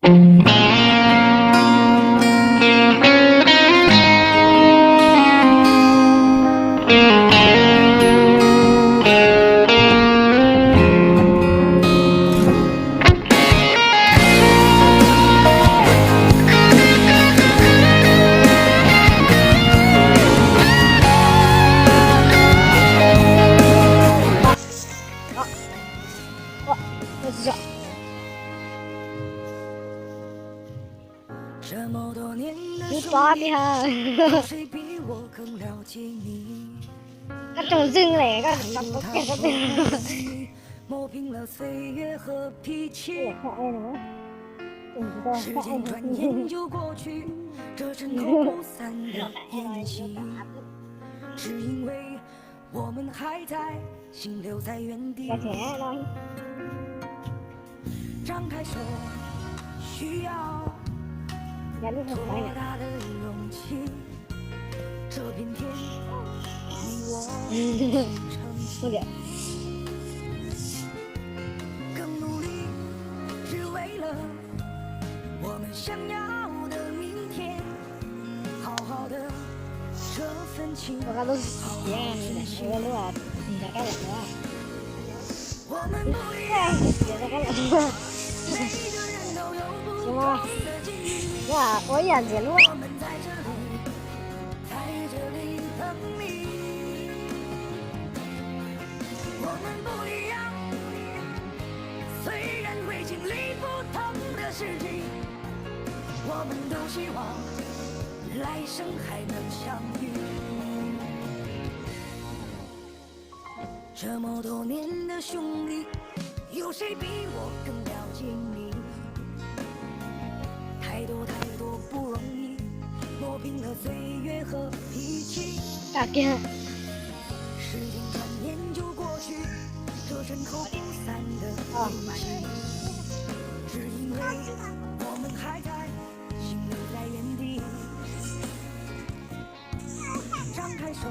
你抓的哈，他种正嘞，他都给他的。磨平了岁月和脾气。可爱的吗？时间转眼就过去，这尘封不散的宴席，只因为我们还在，心留在原地。张开手，需要多大的勇气？这片天，你我一起撑起。更努力，只为了我们想要的明天。好好的这份情，我看都是一样的，我录啊，你在干什么？我们不一样，别在干什么？行吗？呀，我眼睛录。我们不一样，虽然会经历不同的事情，我们都希望来生还能相遇。这么多年的兄弟，有谁比我更了解你？太多太多不容易，磨平了岁月和脾气。大哥。时间转眼就过去，这尘口不散的印记，只因为我们还在，心留在原地。张开手，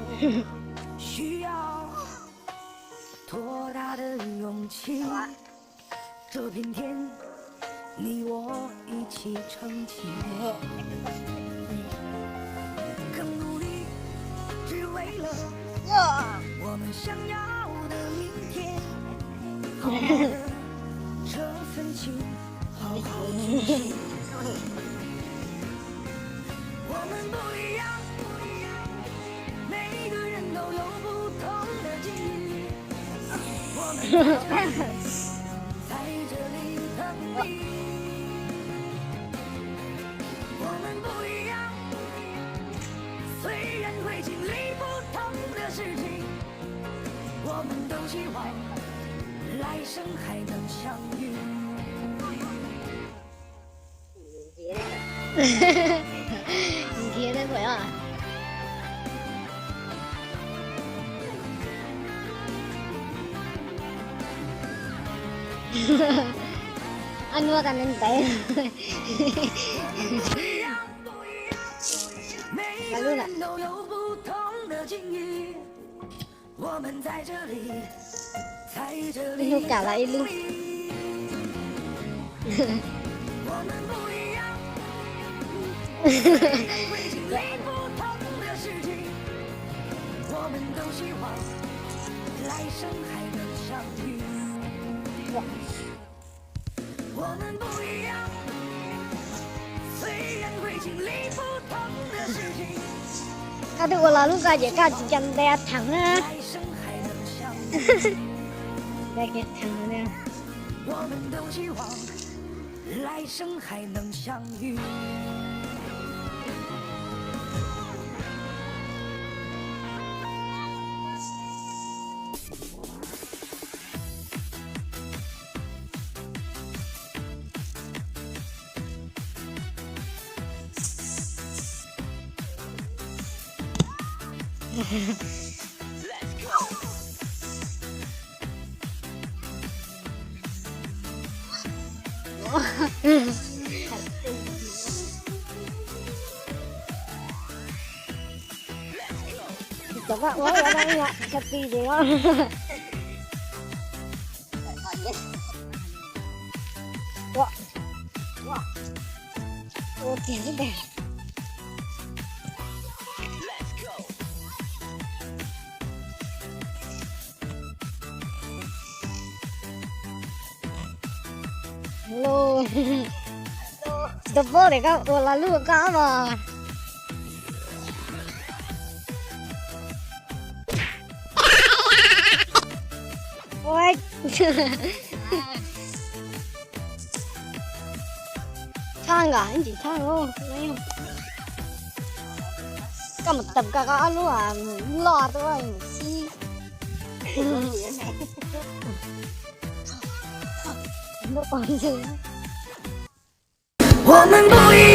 需要多大的勇气？这片天，你我一起撑起。更努力，只为了我们想要的明天。好好的这份情，好好珍惜。我们不一样，每个人都有不同的境遇。我们在这里等你。我们不一样，虽然会经历不同的事情，我们都希望来生还能相遇。你贴的怎么样？安诺在那里待。来录了。我们在这里，在这里。一路赶了一路。我们不一样。会经历不同的事情，我们都希望来生还能相遇。我们不一样，虽然会经历不同的事情。Aduh, lalu kayak jam dia tangan. Kayak tangannya. 我们都希望来生还能相遇。Coba mau orangnya sepi deh. Wah, 我点一点。Hello. Dopo để các là lúa cá mà. Ôi. Thang à, anh chị thang không? Thấy không? Có một tập cá lúa à, lo thôi, xí. 我们不一